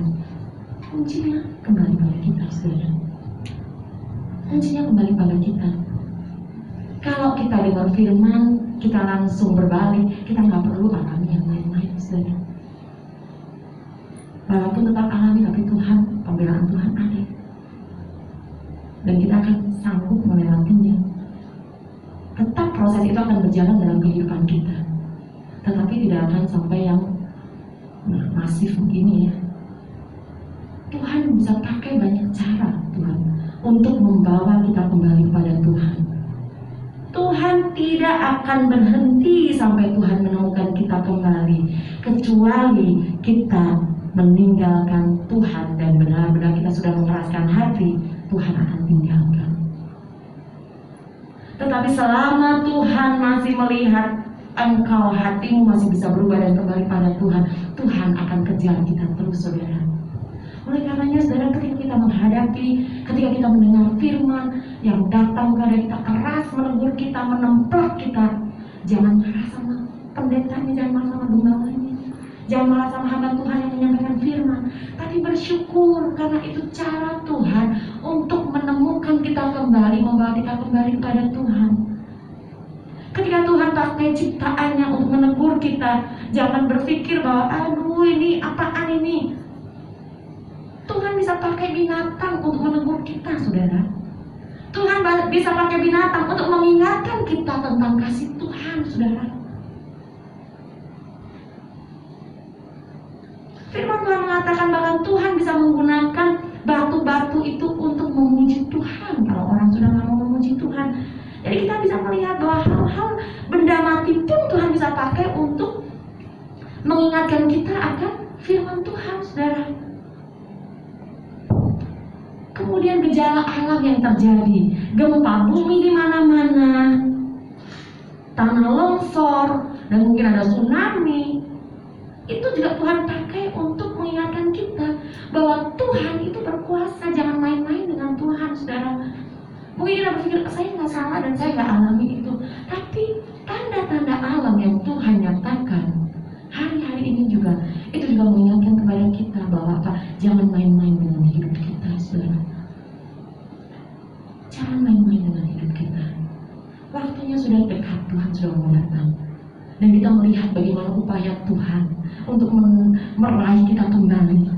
B: Kuncinya kembali pada kita, saudara. Kuncinya kembali pada kita. Kalau kita dengar firman, kita langsung berbalik, kita nggak perlu alami yang lain-lain, saudara. Walaupun tetap alami, tapi Tuhan, pembelaan Tuhan ada. Dan kita akan sanggup melewatinya. Tetap proses itu akan berjalan dalam kehidupan kita. Tetapi tidak akan sampai yang masif begini ya. Tuhan bisa pakai banyak cara, Tuhan, untuk membawa kita kembali kepada Tuhan. Tuhan tidak akan berhenti sampai Tuhan menemukan kita kembali, kecuali kita meninggalkan Tuhan dan benar-benar kita sudah mengeraskan hati, Tuhan akan tinggalkan. Tetapi selama Tuhan masih melihat engkau, hatimu masih bisa berubah dan kembali pada Tuhan, Tuhan akan kejar kita terus, saudara. Oleh karenanya, saudara, ketika kita menghadapi, ketika kita mendengar firman yang datang kepada kita, keras menegur kita, menemplak kita, jangan marah sama pendetanya, jangan marah sama gembalanya, jangan marah sama hamba Tuhan yang menyampaikan firman, tapi bersyukur karena itu cara Tuhan untuk menemukan kita kembali, membawa kita kembali kepada Tuhan. Ketika Tuhan pakai ciptaannya untuk menegur kita, jangan berpikir bahwa aduh ini apaan ini. Tuhan bisa pakai binatang untuk menegur kita, saudara. Tuhan bisa pakai binatang untuk mengingatkan kita tentang kasih Tuhan, saudara. Firman Tuhan mengatakan bahwa Tuhan bisa menggunakan batu-batu itu untuk memuji Tuhan. Kalau orang sudah nggak mau memuji Tuhan, jadi kita bisa melihat bahwa hal-hal benda mati pun Tuhan bisa pakai untuk mengingatkan kita akan firman Tuhan, saudara. Kemudian gejala alam yang terjadi, gempa bumi di mana-mana, tanah longsor, dan mungkin ada tsunami. Itu juga Tuhan pakai untuk mengingatkan kita bahwa Tuhan itu berkuasa. Jangan main-main dengan Tuhan, saudara. Mungkin kita berpikir, saya nggak salah dan saya nggak alami itu. Tapi tanda-tanda alam yang Tuhan nyatakan hari-hari ini juga, itu juga mengingatkan kepada kita bahwa apa? Jangan main-main dengan hidup kita, saudara. Jangan main-main dengan hidup kita. Waktunya sudah dekat, Tuhan sudah mau datang. Dan kita melihat bagaimana upaya Tuhan untuk meraih kita kembali.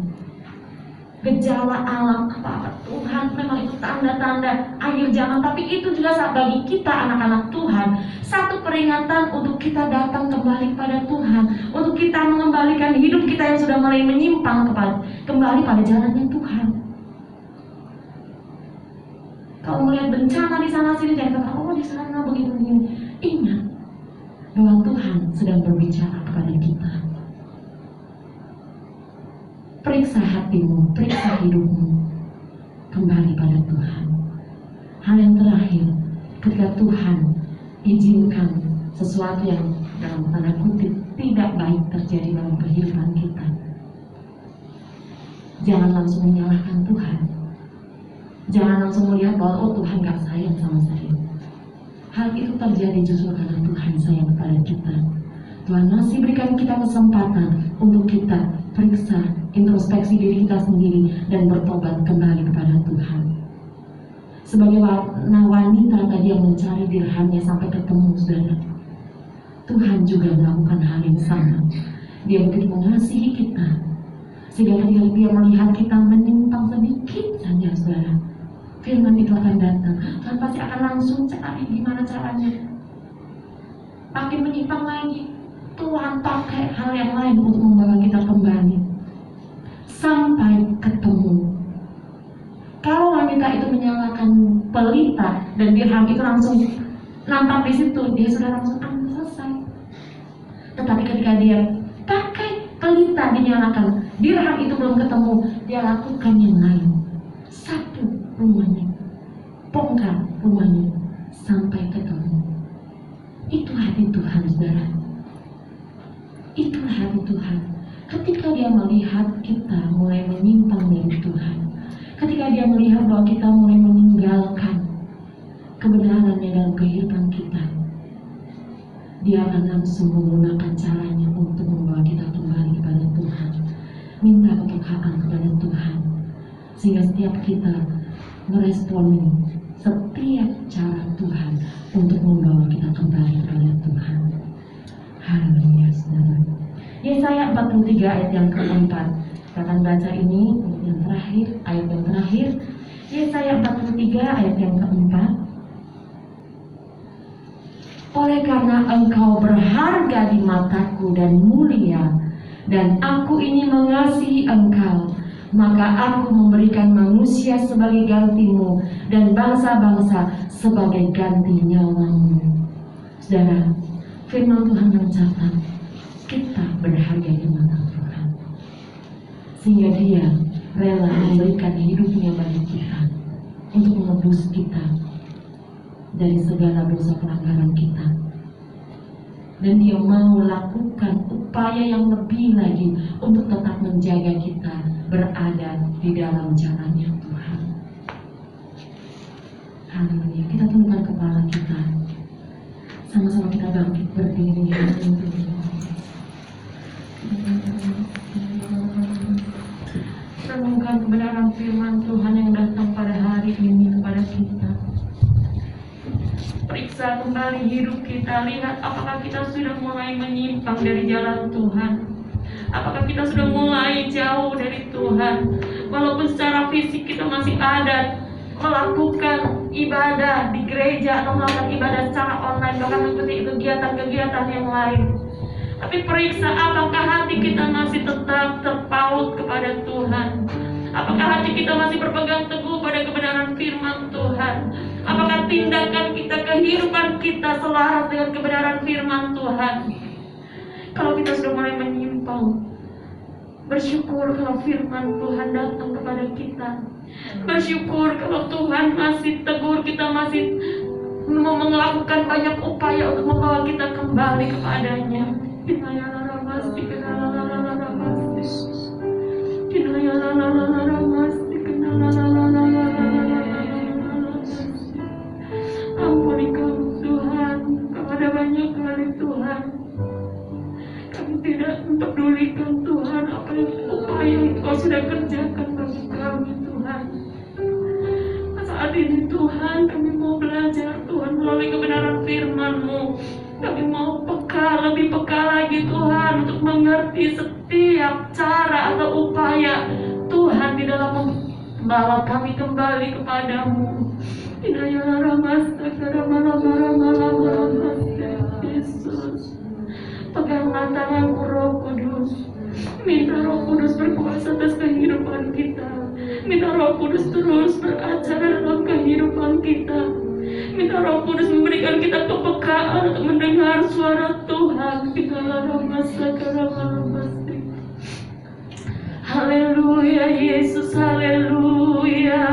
B: Gejala alam apa Tuhan, memang itu tanda-tanda akhir zaman. Tapi itu juga bagi kita anak-anak Tuhan, satu peringatan untuk kita datang kembali kepada Tuhan, untuk kita mengembalikan hidup kita yang sudah mulai menyimpang kembali pada jalannya Tuhan. Kalau melihat bencana di sana sini, jangan kata, oh di sana begini-begini. Ingat bahwa Tuhan sedang berbicara kepada kita. Periksa hatimu, periksa hidupmu, kembali pada Tuhan. Hal yang terakhir, ketika Tuhan izinkan sesuatu yang dalam tanda kutip tidak baik terjadi dalam kehidupan kita, jangan langsung menyalahkan Tuhan. Jangan langsung melihat bahwa oh Tuhan gak sayang sama saya. Hal itu terjadi justru karena Tuhan sayang kepada kita. Tuhan masih berikan kita kesempatan untuk kita periksa, introspeksi diri kita sendiri dan bertobat kembali kepada Tuhan. Sebagai wanita tadi yang mencari dirhamnya sampai ketemu, saudara, Tuhan juga melakukan hal yang sama. Dia begitu mengasihi kita, sehingga ketika dia melihat kita menyimpang sedikit saja, saudara, firman itu akan datang. Tuhan pasti akan langsung cari gimana caranya. Makin menyimpang lagi, Tuhan pakai hal yang lain untuk membawa kita kembali sampai ketemu. Kalau wanita itu menyalakan pelita dan dirham itu langsung nampak di situ, dia sudah langsung selesai. Tetapi ketika dia pakai pelita dinyalakan, dirham itu belum ketemu, dia lakukan yang lain. Satu rumahnya, bongkar rumahnya sampai ketemu. Itu hati Tuhan, saudara. Itulah hati Tuhan. Ketika dia melihat kita mulai menyimpang dari Tuhan, ketika dia melihat bahwa kita mulai meninggalkan kebenarannya dalam kehidupan kita, dia akan langsung menggunakan caranya untuk membawa kita kembali kepada Tuhan. Minta kepekaan kepada Tuhan, sehingga setiap kita meresponi setiap cara Tuhan untuk membawa kita kembali kepada Tuhan. Haleluya, saudara. Yesaya 43 ayat yang keempat. Kita akan baca ini yang terakhir, ayat yang terakhir. Yesaya 43 ayat yang keempat. Oleh karena engkau berharga di mataku dan mulia, dan aku ini mengasihi engkau, maka aku memberikan manusia sebagai gantimu dan bangsa-bangsa sebagai ganti nyawamu. Saudara, firman Tuhan mencatat kita berharga di mata Tuhan, sehingga Dia rela memberikan hidupnya bagi kita untuk menebus kita dari segala dosa pelanggaran kita. Dan Dia mau lakukan upaya yang lebih lagi untuk tetap menjaga kita berada di dalam jalannya Tuhan. Haleluya. Kita tundukkan kepala kita, sama-sama kita bangkit berdiri. Renungkan kebenaran firman Tuhan yang datang pada hari ini kepada kita. Periksa kembali hidup kita, lihat apakah kita sudah mulai menyimpang dari jalan Tuhan. Apakah kita sudah mulai jauh dari Tuhan. Walaupun secara fisik kita masih ada melakukan ibadah di gereja atau melakukan ibadah secara online, bahkan mengikuti kegiatan-kegiatan yang lain. Tapi periksa apakah hati kita masih tetap terpaut kepada Tuhan. Apakah hati kita masih berpegang teguh pada kebenaran firman Tuhan. Apakah tindakan kita, kehidupan kita selaras dengan kebenaran firman Tuhan. Kalau kita sudah mulai menyimpang, bersyukur kalau firman Tuhan datang kepada kita. Bersyukur kalau Tuhan masih tegur kita, masih melakukan banyak upaya untuk membawa kita kembali kepadanya. Ampuni kami Tuhan, kau ada banyak kali Tuhan. Kami tidak mempedulikan Tuhan apa yang upaya yang kau sudah kerjakan bagi kami Tuhan. Saat ini Tuhan kami mau belajar Tuhan melalui kebenaran firman-Mu. Kami mau lebih peka lagi Tuhan untuk mengerti setiap cara atau upaya Tuhan di dalam membawa kami kembali kepadamu. Yesus, peganglah tanganku Roh Kudus. Minta Roh Kudus berkuasa atas kehidupan kita. Minta Roh Kudus terus beracara dalam kehidupan kita. Minta Roh Kudus memberikan kita kepekaan untuk mendengar suara Tuhan. Haleluya Yesus, haleluya.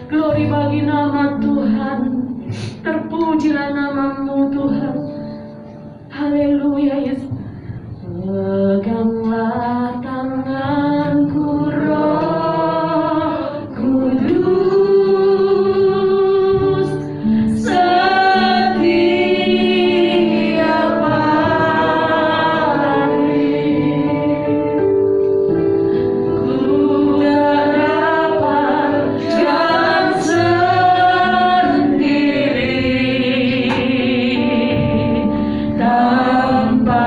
B: Glory bagi nama Tuhan. Terpujilah namamu Tuhan. Haleluya Yesus. Peganglah tanganku Roh Kudus, setiap hari ku tak dapat jalan sendiri tanpa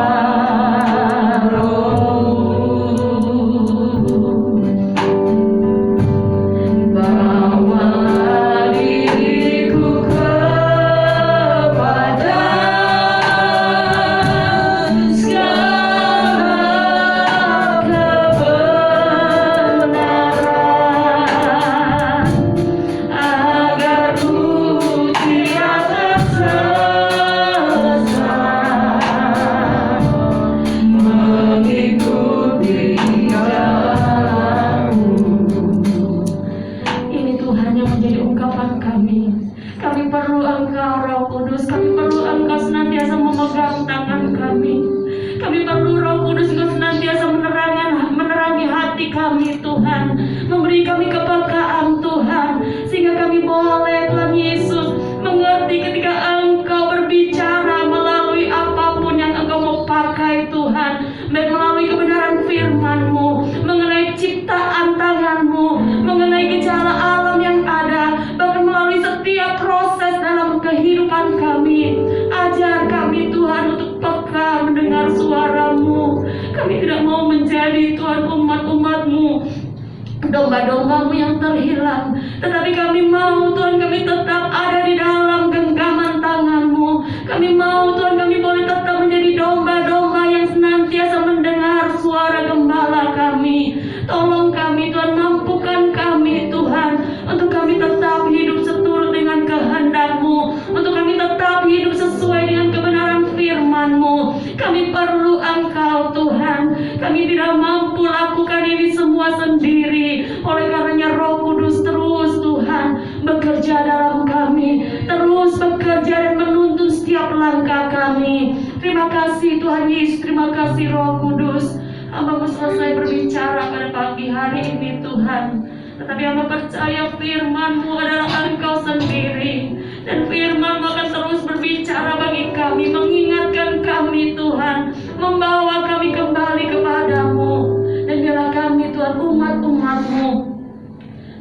B: domba-dombamu yang terhilang, tetapi kami mau Tuhan, kami tetap ada di dalam genggaman tangan-Mu. Kami mau Tuhan, kami boleh tetap menjadi domba-domba yang senantiasa mendengar suara gembala kami. Tolong kami Tuhan, mampukan kami Tuhan, untuk kami tetap hidup seturut dengan kehendak-Mu, untuk kami tetap hidup sesuai dengan kebenaran firman-Mu. Kami perlu Engkau Tuhan, kami tidak mampu lakukan ini semua sendiri. Oleh karenanya Roh Kudus terus Tuhan bekerja dalam kami, terus bekerja dan menuntun setiap langkah kami. Terima kasih Tuhan Yesus, terima kasih Roh Kudus. Hamba selesai berbicara pada pagi hari ini Tuhan, tetapi hamba percaya firman-Mu adalah Engkau sendiri, dan firman-Mu akan terus berbicara bagi kami, mengingatkan kami Tuhan, membawa kami kembali kepadamu. Dan biarlah kami Tuhan, umat-umat-Mu,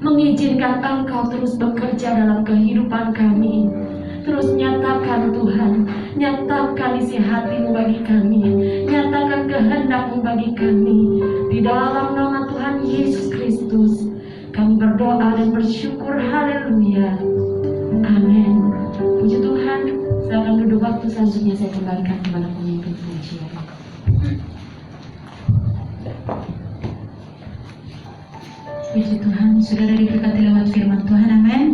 B: mengizinkan Engkau terus bekerja dalam kehidupan kami. Terus nyatakan Tuhan, nyatakan isi hati-Mu bagi kami, nyatakan kehendak-Mu bagi kami. Di dalam nama Tuhan Yesus Kristus kami berdoa dan bersyukur, haleluya, amin. Puji Tuhan. Silakan duduk, waktu selanjutnya saya kembalikan kepada pemimpin pujian.
A: Puji Tuhan, saudara diberkati lewat firman Tuhan, amin.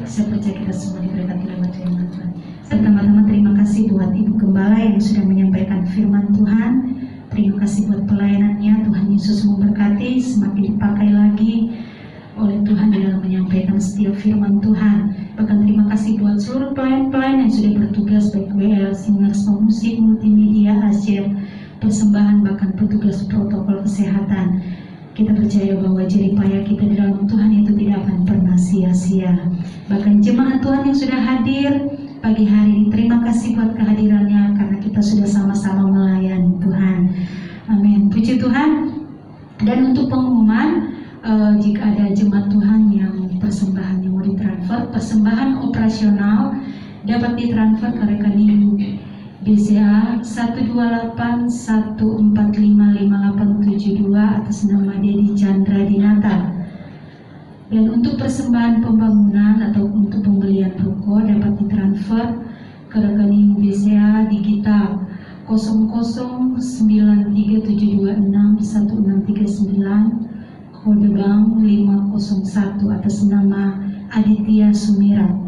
A: Saya percaya kita semua diberkati lewat firman Tuhan. Pertama-tama terima kasih buat Ibu Gembala yang sudah menyampaikan firman Tuhan. Terima kasih buat pelayanannya. Tuhan Yesus memberkati, semakin dipakai lagi oleh Tuhan di dalam menyampaikan setiap firman Tuhan. Bahkan terima kasih buat seluruh pelayan-pelayan yang sudah bertugas, baik WL, singers, pemusik, multimedia, asyir, persembahan, bahkan petugas protokol kesehatan. Kita percaya bahwa jeripaya kita di dalam Tuhan itu tidak akan pernah sia-sia. Bahkan jemaat Tuhan yang sudah hadir pagi hari ini, terima kasih buat kehadirannya karena kita sudah sama-sama melayani Tuhan. Amin. Puji Tuhan. Dan untuk pengumuman, jika ada jemaat Tuhan yang persembahan yang mau ditransfer, persembahan operasional dapat ditransfer ke rekening BCA 12814555872 atas nama Dedi Chandra Dinata. Dan untuk persembahan pembangunan atau untuk pembelian ruko dapat ditransfer ke rekening BCA digital 0093726169 kode bank 501 atas nama Aditya Sumirat.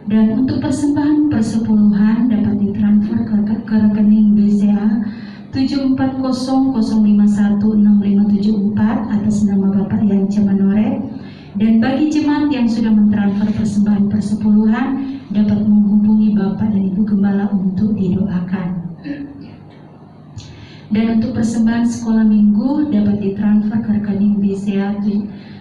A: Dan untuk persembahan persepuluhan dapat ditransfer ke rekening BCA 7400516574 atas nama Bapak Yance Manore. Dan bagi jemaat yang sudah mentransfer persembahan persepuluhan dapat menghubungi Bapak dan Ibu Gembala untuk didoakan. Dan untuk persembahan sekolah minggu dapat ditransfer ke rekening BCA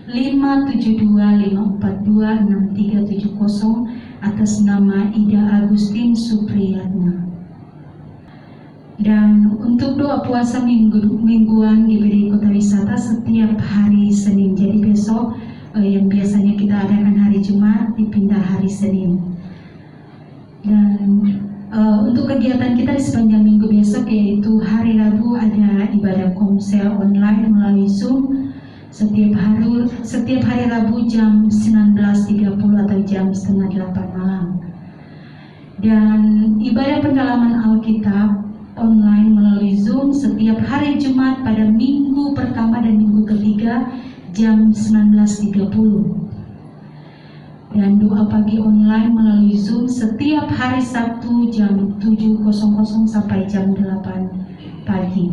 A: 57254267370 atas nama Ida Agustin Supriyatna. Dan untuk doa puasa mingguan GBD Kota Wisata setiap hari Senin. Jadi besok yang biasanya kita adakan hari Jumat dipindah hari Senin. Dan untuk kegiatan kita di sepanjang minggu besok, yaitu hari Rabu ada ibadah komsel online melalui Zoom setiap hari Rabu jam 19.30 atau jam setengah 8 malam. Dan ibadah pendalaman Alkitab online melalui Zoom setiap hari Jumat pada minggu pertama dan minggu ketiga jam 19.30. Dan doa pagi online melalui Zoom setiap hari Sabtu jam 7.00 sampai jam 8 pagi.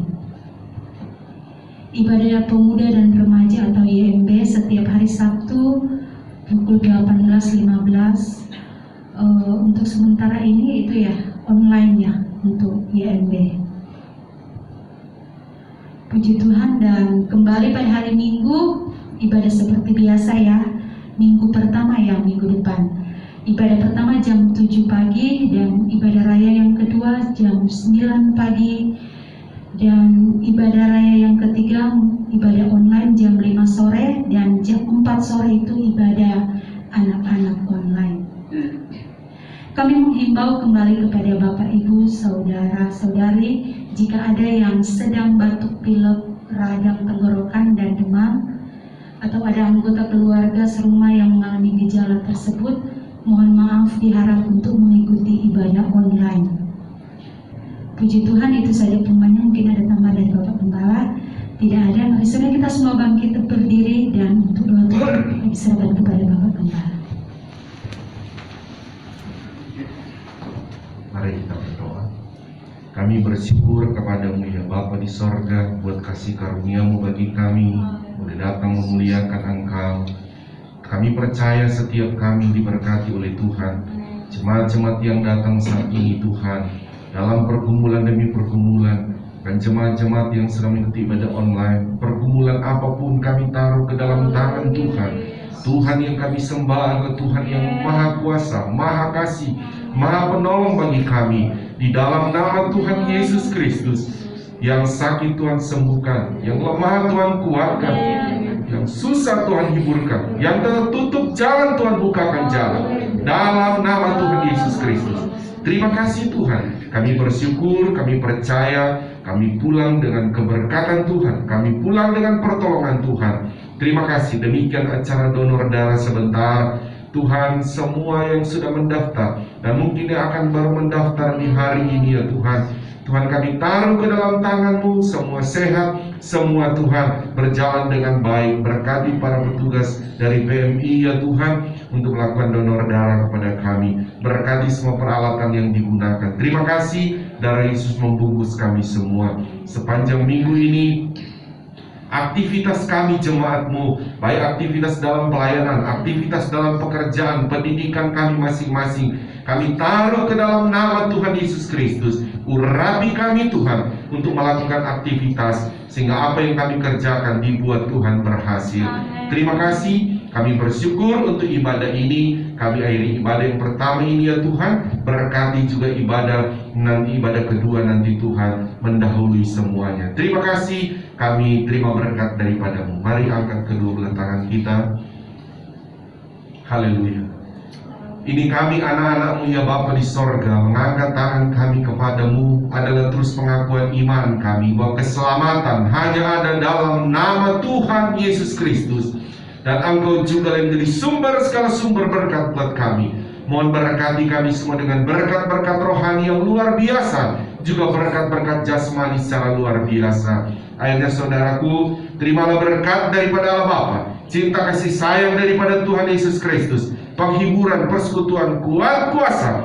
A: Ibadah pemuda dan remaja atau YMB setiap hari Sabtu pukul 18.15. Untuk sementara ini itu ya online-nya untuk YMB. Puji Tuhan. Dan kembali pada hari Minggu ibadah seperti biasa ya. Minggu pertama yang minggu depan. Ibadah pertama jam 7 pagi dan ibadah raya yang kedua jam 9 pagi. Dan ibadah raya yang ketiga ibadah online jam 5 sore dan jam 4 sore itu ibadah anak-anak online. Kami menghimbau kembali kepada Bapak Ibu, saudara-saudari, jika ada yang sedang batuk pilek, radang tenggorokan dan demam, atau ada anggota keluarga serumah yang mengalami gejala tersebut, mohon maaf diharap untuk mengikuti ibadah online. Puji Tuhan, itu saja pengumumannya. Mungkin ada tambahan dari Bapak Gembala. Tidak ada. Mari saudara kita semua bangkit berdiri dan untuk doa tutup diserahkan kepada Bapak Gembala.
C: Mari kita berdoa. Kami bersyukur kepadamu ya Bapa di sorga buat kasih karuniamu bagi kami, boleh datang memuliakan Engkau. Kami percaya setiap kami diberkati oleh Tuhan. Jemaat-jemaat yang datang saat ini Tuhan, dalam pergumulan demi pergumulan, dan jemaat-jemaat yang sedang mengikuti ibadah online, pergumulan apapun kami taruh ke dalam tangan Tuhan. Tuhan yang kami sembah adalah Tuhan yang Maha Kuasa, Maha Kasih, Maha Penolong bagi kami. Di dalam nama Tuhan Yesus Kristus, yang sakit Tuhan sembuhkan, yang lemah Tuhan kuatkan, yang susah Tuhan hiburkan, yang tertutup jalan Tuhan bukakan jalan. Dalam nama Tuhan Yesus Kristus. Terima kasih Tuhan, kami bersyukur, kami percaya, kami pulang dengan keberkatan Tuhan, kami pulang dengan pertolongan Tuhan. Terima kasih. Demikian acara donor darah sebentar. Tuhan, semua yang sudah mendaftar dan mungkin yang akan baru mendaftar di hari ini ya Tuhan, Tuhan kami taruh ke dalam tangan-Mu, semua sehat, semua Tuhan berjalan dengan baik. Berkati para petugas dari PMI ya Tuhan untuk melakukan donor darah kepada kami. Berkati semua peralatan yang digunakan. Terima kasih, darah Yesus membungkus kami semua. Sepanjang minggu ini aktivitas kami jemaat-Mu, baik aktivitas dalam pelayanan, aktivitas dalam pekerjaan, pendidikan kami masing-masing, kami taruh ke dalam nama Tuhan Yesus Kristus. Urapi kami Tuhan untuk melakukan aktivitas, sehingga apa yang kami kerjakan dibuat Tuhan berhasil. Terima kasih, kami bersyukur untuk ibadah ini. Kami akhiri ibadah yang pertama ini ya Tuhan. Berkati juga ibadah kedua nanti Tuhan, mendahului semuanya. Terima kasih, kami terima berkat daripada-Mu. Mari angkat kedua belah tangan kita. Haleluya. Ini kami anak-anak-Mu ya Bapa di sorga, mengangkat tangan kami kepada-Mu adalah terus pengakuan iman kami bahwa keselamatan hanya ada dalam nama Tuhan Yesus Kristus. Dan Engkau juga yang menjadi sumber segala sumber berkat buat kami. Mohon berkati kami semua dengan berkat-berkat rohani yang luar biasa, juga berkat-berkat jasmani secara luar biasa. Akhirnya saudaraku, terimalah berkat daripada Allah Bapa, cinta kasih sayang daripada Tuhan Yesus Kristus, penghiburan, persekutuan, kuat kuasa,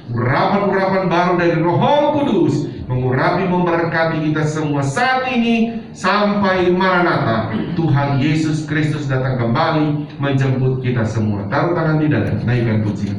C: urapan-urapan baru dari Roh Kudus, mengurapi memberkati kita semua saat ini sampai Maranatha. Tuhan Yesus Kristus datang kembali menjemput kita semua. Taruh tangan di dada, naikkan pujian.